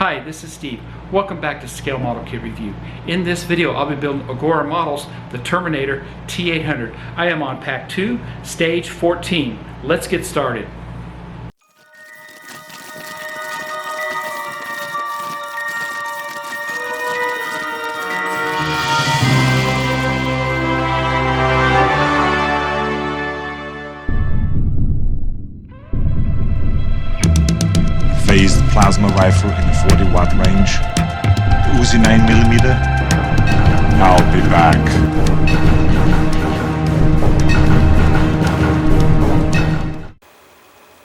Hi, this is Steve. Welcome back to Scale Model Kit Review. In this video, I'll be building Agora Models, the Terminator T-800. I am on Pack 2, Stage 14. Let's get started. Phased plasma rifle in the 40-watt range. Uzi 9mm. I'll be back.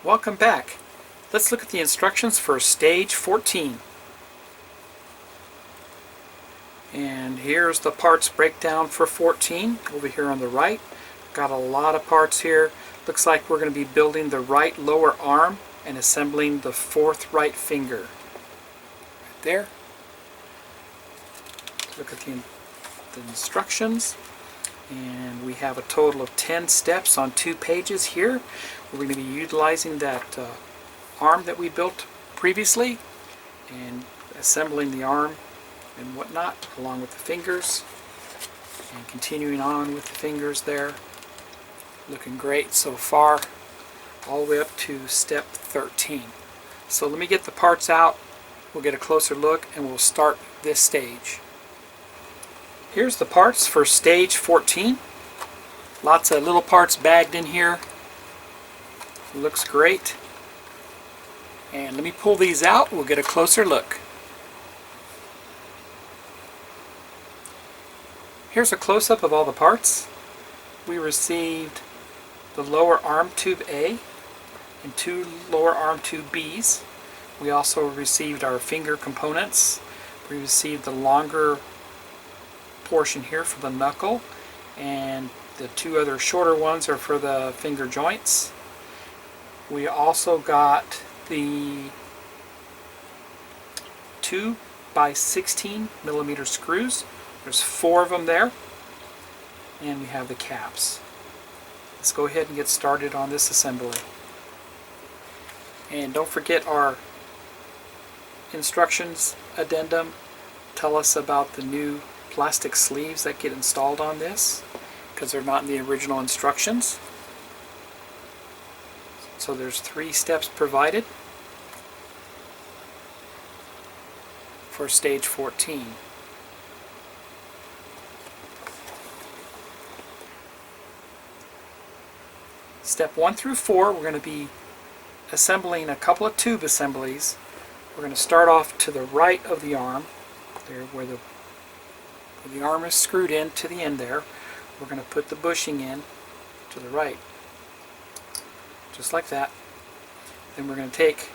Welcome back. Let's look at the instructions for Stage 14. And here's the parts breakdown for 14 over here on the right. Got a lot of parts here. Looks like we're going to be building the right lower arm and assembling the fourth right finger. Right there. Look at the instructions. And we have a total of 10 steps on 2 pages here. We're going to be utilizing that arm that we built previously and assembling the arm and whatnot along with the fingers and continuing on with the fingers there. Looking great so far, all the way up to step 13. So let me get the parts out, we'll get a closer look, and we'll start this stage. Here's the parts for stage 14. Lots of little parts bagged in here. Looks great. And let me pull these out, we'll get a closer look. Here's a close-up of all the parts. We received the lower arm tube A and 2 lower arm tube Bs. We also received our finger components. We received the longer portion here for the knuckle, and the 2 other shorter ones are for the finger joints. We also got the 2 by 16mm screws. There's 4 of them there, and we have the caps. Let's go ahead and get started on this assembly. And don't forget our instructions addendum tell us about the new plastic sleeves that get installed on this, because they're not in the original instructions. So there's 3 steps provided for stage 14. Step 1 through 4, we're going to be assembling a couple of tube assemblies. We're going to start off to the right of the arm, there where the arm is screwed in to the end there. We're going to put the bushing in to the right, just like that. Then we're going to take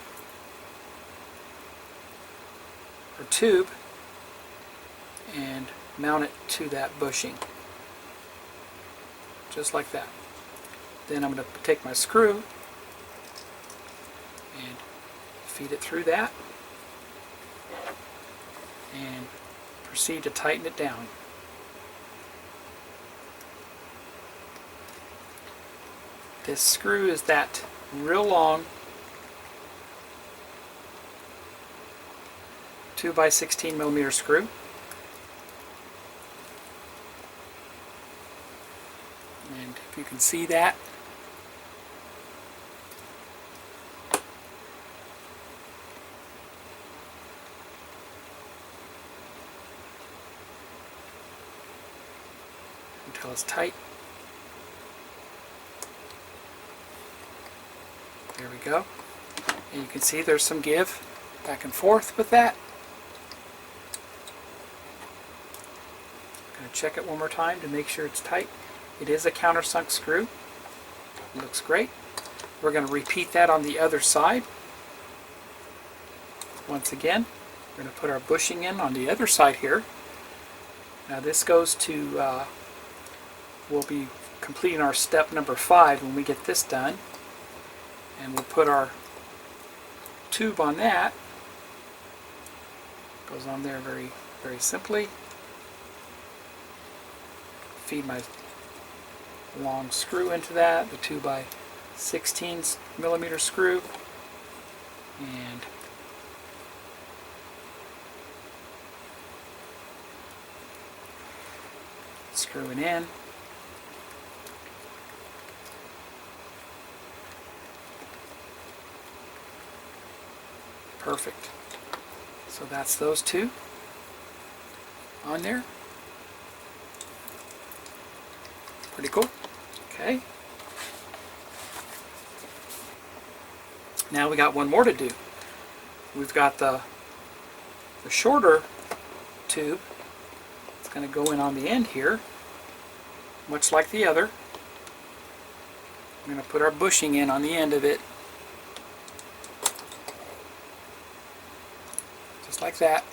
our tube and mount it to that bushing, just like that. Then I'm going to take my screw and feed it through that and proceed to tighten it down. This screw is that real long 2 by 16mm screw. And if you can see that, until it's tight. There we go. And you can see there's some give back and forth with that. I'm going to check it one more time to make sure it's tight. It is a countersunk screw. It looks great. We're going to repeat that on the other side. Once again, we're going to put our bushing in on the other side here. Now this goes to we'll be completing our step number 5 when we get this done, and we'll put our tube on that. Goes on there very, very simply. Feed my long screw into that, the 2 by 16mm screw, and Screw it in. Perfect. So that's those two on there. Pretty cool. Okay. Now we got one more to do. We've got the shorter tube. It's going to go in on the end here, much like the other. We're going to put our bushing in on the end of it. Just like that.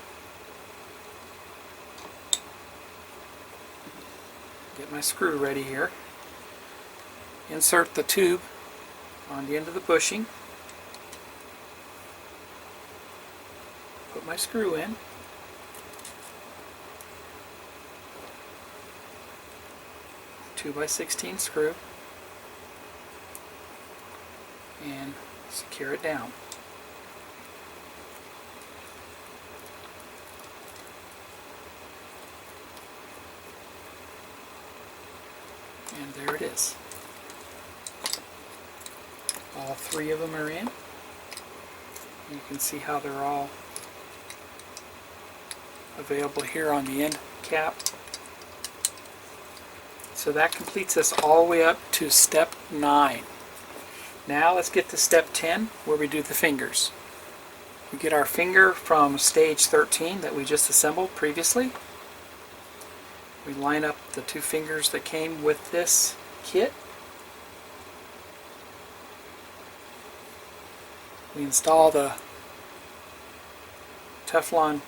Get my screw ready here. Insert the tube on the end of the bushing. Put my screw in. Two by 16 screw. And secure it down. And there it is. All three of them are in. You can see how they're all available here on the end cap. So that completes us all the way up to step 9. Now let's get to step 10 where we do the fingers. We get our finger from stage 13 that we just assembled previously. We line up the two fingers that came with this kit. We install the Teflon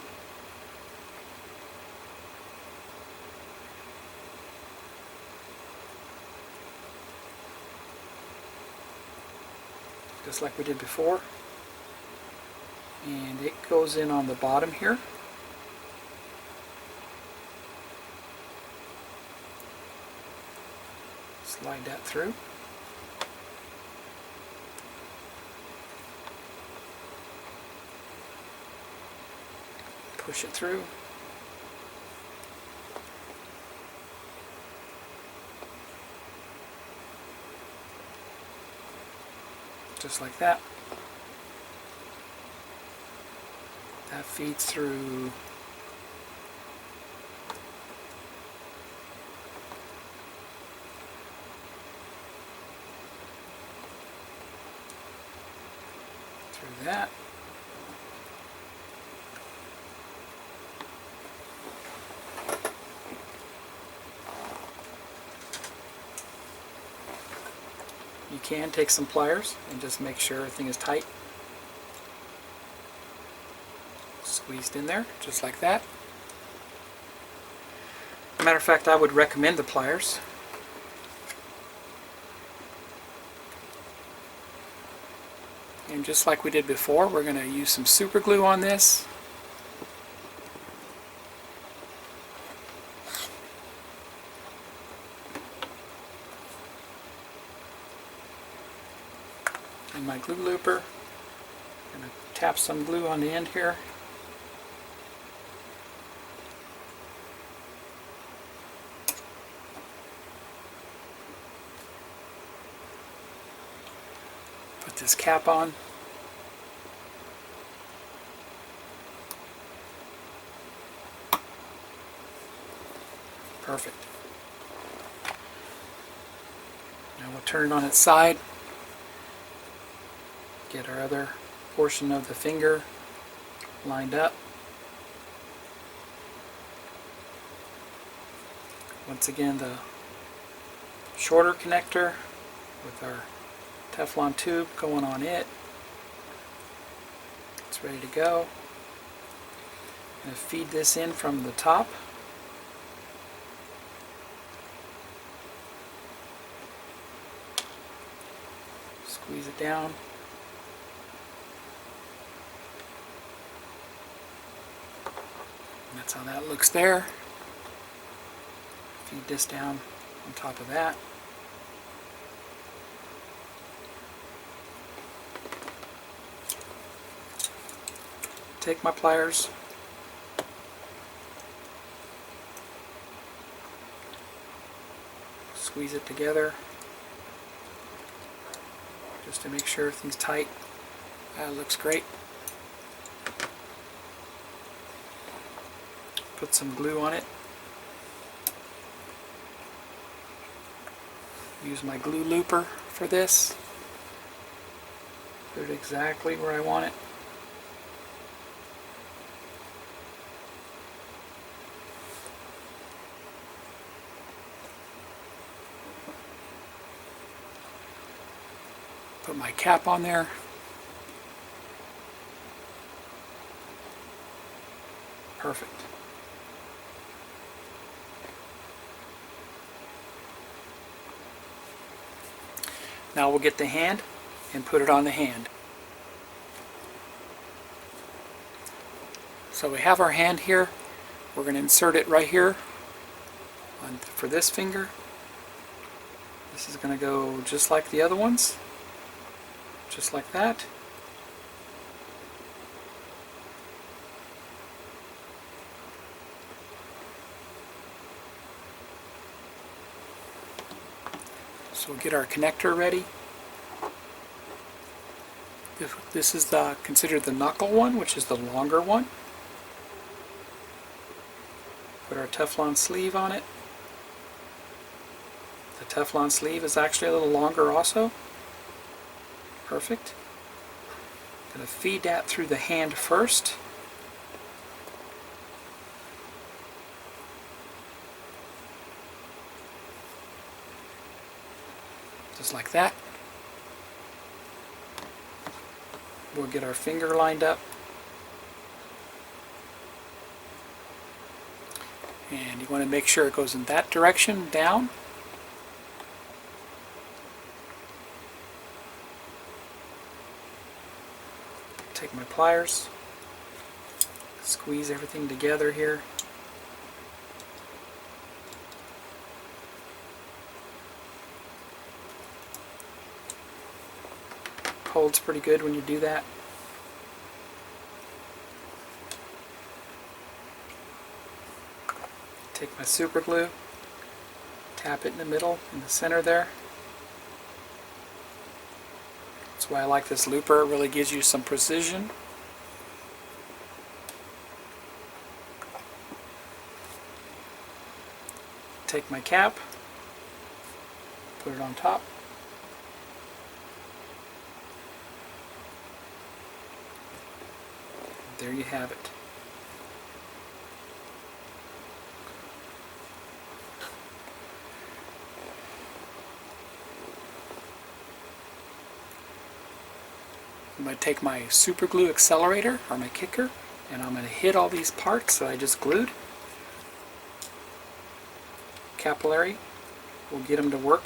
just like we did before, and it goes in on the bottom here. Slide that through. Push it through. Just like that. That feeds through that. You can take some pliers and just make sure everything is tight. Squeezed in there, just like that. Matter of fact, I would recommend the pliers. And just like we did before, we're going to use some super glue on this. And my glue looper. I'm going to tap some glue on the end here. Put this cap on. Perfect. Now we'll turn it on its side. Get our other portion of the finger lined up. Once again, the shorter connector with our Teflon tube going on it. It's ready to go. I'm going to feed this in from the top. Squeeze it down. And that's how that looks there. Feed this down on top of that. Take my pliers, Squeeze it together just to make sure everything's tight. That looks great. Put some glue on it. Use my glue looper for this. Put it exactly where I want it. Put my cap on there. Perfect. Now we'll get the hand and put it on the hand. So we have our hand here. We're going to insert it right here for this finger. This is going to go just like the other ones. Just like that. So we'll get our connector ready. This is considered the knuckle one, which is the longer one. Put our Teflon sleeve on it. The Teflon sleeve is actually a little longer also. Perfect. Going to feed that through the hand first. Just like that. We'll get our finger lined up. And you want to make sure it goes in that direction, down. Take my pliers, squeeze everything together here. Holds pretty good when you do that. Take my super glue, tap it in the middle, in the center there. That's why I like this looper. It really gives you some precision. Take my cap, put it on top. There you have it. I'm going to take my super glue accelerator, or my kicker, and I'm going to hit all these parts that I just glued. Capillary, we'll get them to work.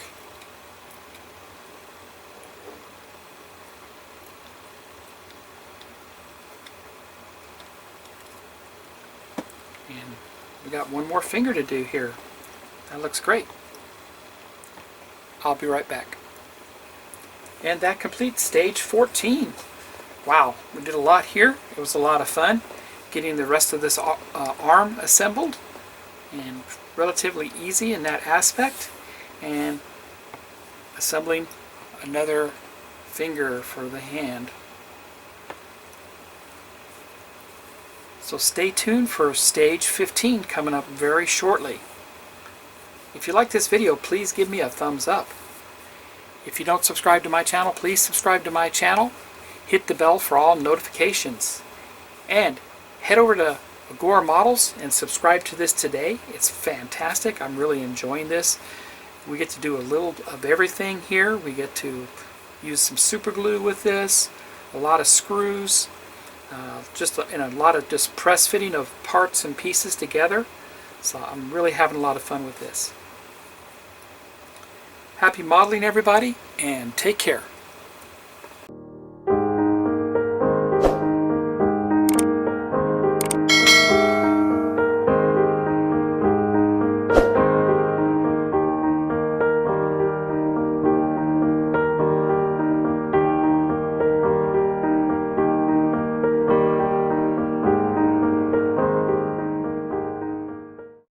And we got one more finger to do here. That looks great. I'll be right back. And that completes stage 14. Wow, we did a lot here. It was a lot of fun getting the rest of this arm assembled, and relatively easy in that aspect, and assembling another finger for the hand. So stay tuned for stage 15 coming up very shortly. If you like this video, please give me a thumbs up. If you don't subscribe to my channel, please subscribe to my channel. Hit the bell for all notifications. And head over to Agora Models and subscribe to this today. It's fantastic. I'm really enjoying this. We get to do a little of everything here. We get to use some super glue with this, a lot of screws, and a lot of just press fitting of parts and pieces together. So I'm really having a lot of fun with this. Happy modeling, everybody, and take care.